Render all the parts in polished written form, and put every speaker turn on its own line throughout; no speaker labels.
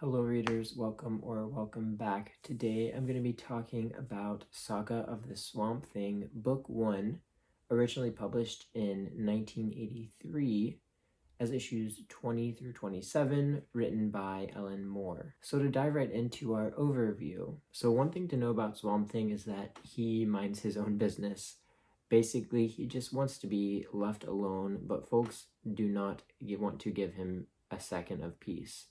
Hello readers, welcome back. Today I'm going to be talking about Saga of the Swamp Thing, Book 1, originally published in 1983 as issues 20 through 27, written by Ellen Moore. So to dive right into our overview, so one thing to know about Swamp Thing is that he minds his own business. Basically, he just wants to be left alone, but folks do not want to give him a second of peace.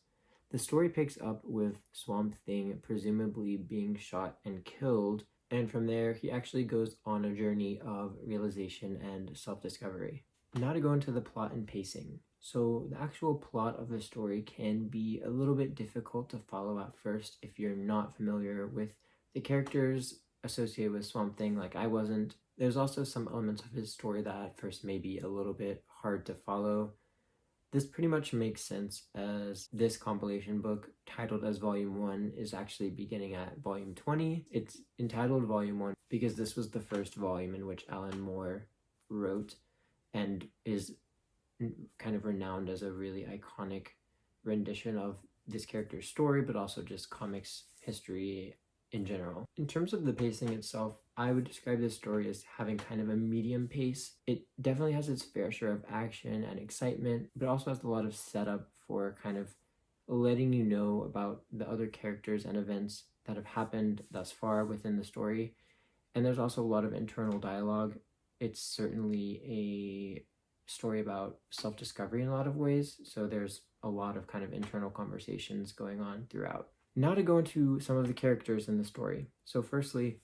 The story picks up with Swamp Thing presumably being shot and killed, and from there he actually goes on a journey of realization and self-discovery. Now to go into the plot and pacing. So the actual plot of the story can be a little bit difficult to follow at first if you're not familiar with the characters associated with Swamp Thing like I wasn't. There's also some elements of his story that at first may be a little bit hard to follow. This pretty much makes sense as this compilation book, titled as Volume 1, is actually beginning at Volume 20. It's entitled Volume 1 because this was the first volume in which Alan Moore wrote and is kind of renowned as a really iconic rendition of this character's story, but also just comics history in general. In terms of the pacing itself, I would describe this story as having kind of a medium pace. It definitely has its fair share of action and excitement, but also has a lot of setup for kind of letting you know about the other characters and events that have happened thus far within the story. And there's also a lot of internal dialogue. It's certainly a story about self-discovery in a lot of ways, so there's a lot of kind of internal conversations going on throughout. Now to go into some of the characters in the story. So firstly,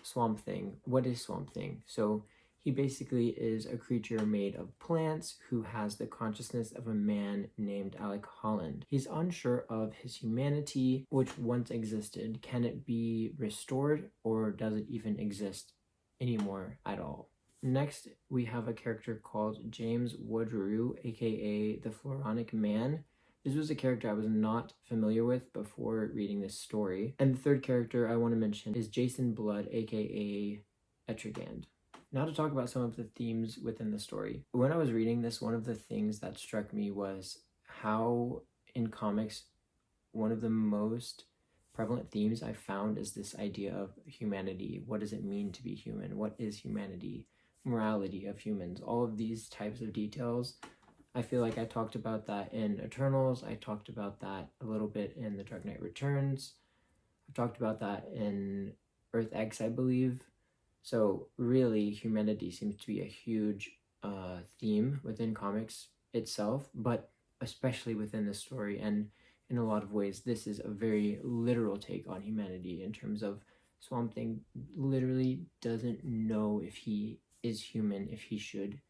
Swamp Thing. What is Swamp Thing? So he basically is a creature made of plants who has the consciousness of a man named Alec Holland. He's unsure of his humanity, which once existed. Can it be restored, or does it even exist anymore at all? Next, we have a character called James Woodrue, aka the Phloronic Man. This was a character I was not familiar with before reading this story. And the third character I want to mention is Jason Blood, aka Etrigand. Now to talk about some of the themes within the story. When I was reading this, one of the things that struck me was how in comics, one of the most prevalent themes I found is this idea of humanity. What does it mean to be human? What is humanity? Morality of humans. All of these types of details. I feel like I talked about that in Eternals. I talked about that a little bit in The Dark Knight Returns. I talked about that in Earth X, I believe. So really, humanity seems to be a huge theme within comics itself, but especially within the story. And in a lot of ways, this is a very literal take on humanity in terms of Swamp Thing literally doesn't know if he is human, if he should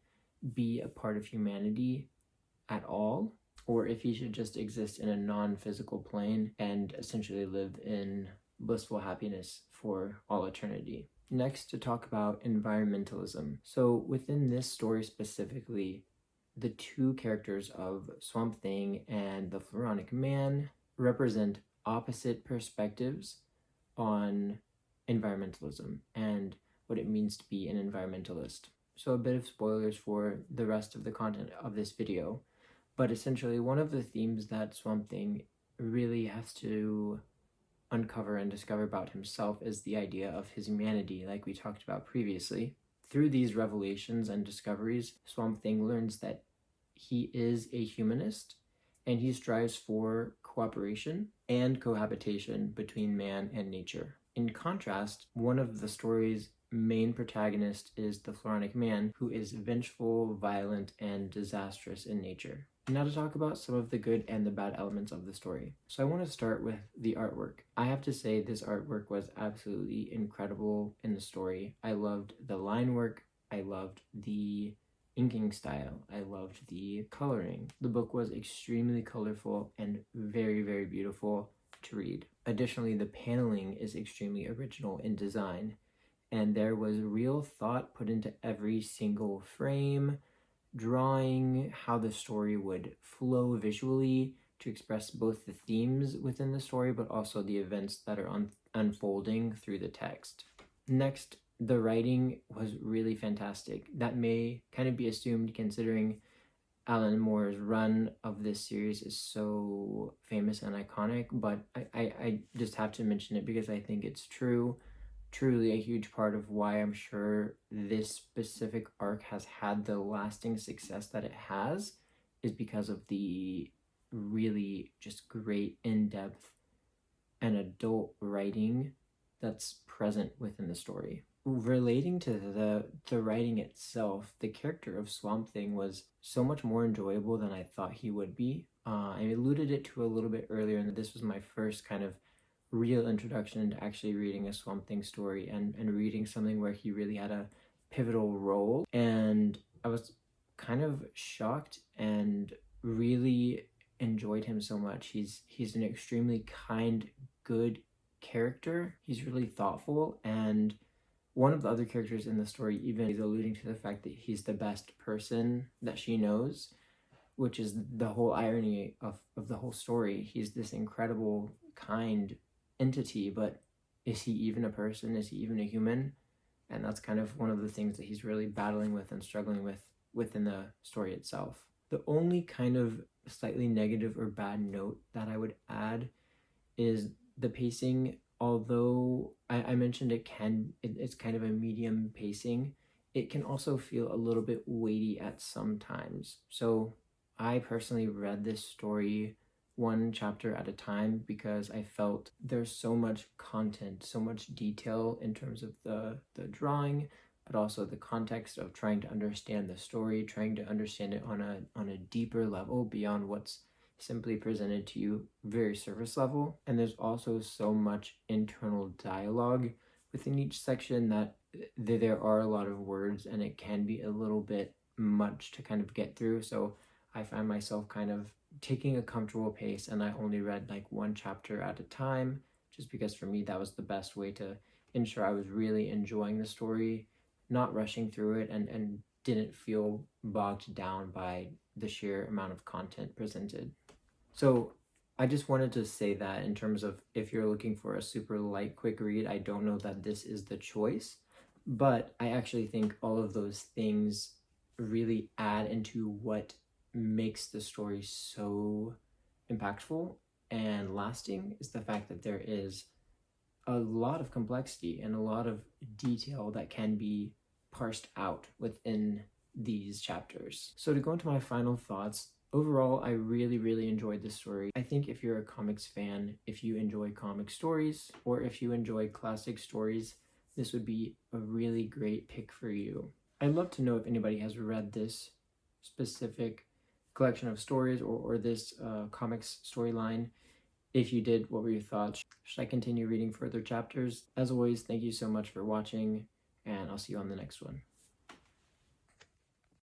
be a part of humanity at all, or if he should just exist in a non-physical plane and essentially live in blissful happiness for all eternity. Next, to talk about environmentalism. So within this story specifically, the two characters of Swamp Thing and the Phloronic Man represent opposite perspectives on environmentalism and what it means to be an environmentalist. So a bit of spoilers for the rest of the content of this video, but essentially one of the themes that Swamp Thing really has to uncover and discover about himself is the idea of his humanity, like we talked about previously. Through these revelations and discoveries, Swamp Thing learns that he is a humanist and he strives for cooperation and cohabitation between man and nature. In contrast, one of the story's main protagonist is the Phloronic Man, who is vengeful, violent, and disastrous in nature. Now to talk about some of the good and the bad elements of the story. So I want to start with the artwork. I have to say this artwork was absolutely incredible in the story. I loved the line work. I loved the inking style. I loved the coloring. The book was extremely colorful and very, very beautiful to read. Additionally, the paneling is extremely original in design, and there was real thought put into every single frame, drawing how the story would flow visually to express both the themes within the story, but also the events that are unfolding through the text. Next, the writing was really fantastic. That may kind of be assumed considering Alan Moore's run of this series is so famous and iconic, but I just have to mention it because I think it's truly a huge part of why I'm sure this specific arc has had the lasting success that it has, is because of the really just great in-depth and adult writing that's present within the story. Relating to the writing itself, the character of Swamp Thing was so much more enjoyable than I thought he would be. I alluded it to a little bit earlier, and this was my first kind of real introduction into actually reading a Swamp Thing story and reading something where he really had a pivotal role. And I was kind of shocked and really enjoyed him so much. He's an extremely kind, good character. He's really thoughtful, and one of the other characters in the story even is alluding to the fact that he's the best person that she knows, which is the whole irony of the whole story. He's this incredible, kind entity, but is he even a person? Is he even a human? And that's kind of one of the things that he's really battling with and struggling with within the story itself. The only kind of slightly negative or bad note that I would add is the pacing. Although I mentioned it's kind of a medium pacing, it can also feel a little bit weighty at some times. So I personally read this story one chapter at a time because I felt there's so much content, so much detail in terms of the drawing, but also the context of trying to understand the story, trying to understand it on a deeper level beyond what's simply presented to you very surface level. And there's also so much internal dialogue within each section that there are a lot of words, and it can be a little bit much to kind of get through. So I find myself kind of taking a comfortable pace, and I only read like one chapter at a time, just because for me that was the best way to ensure I was really enjoying the story, not rushing through it, and didn't feel bogged down by the sheer amount of content presented. So I just wanted to say that in terms of if you're looking for a super light, quick read, I don't know that this is the choice, but I actually think all of those things really add into what makes the story so impactful and lasting, is the fact that there is a lot of complexity and a lot of detail that can be parsed out within these chapters. So to go into my final thoughts, overall, I really enjoyed this story. I think if you're a comics fan, if you enjoy comic stories, or if you enjoy classic stories, this would be a really great pick for you. I'd love to know if anybody has read this specific collection of stories or this comics storyline. If you did, what were your thoughts? Should I continue reading further chapters? As always, thank you so much for watching, and I'll see you on the next one.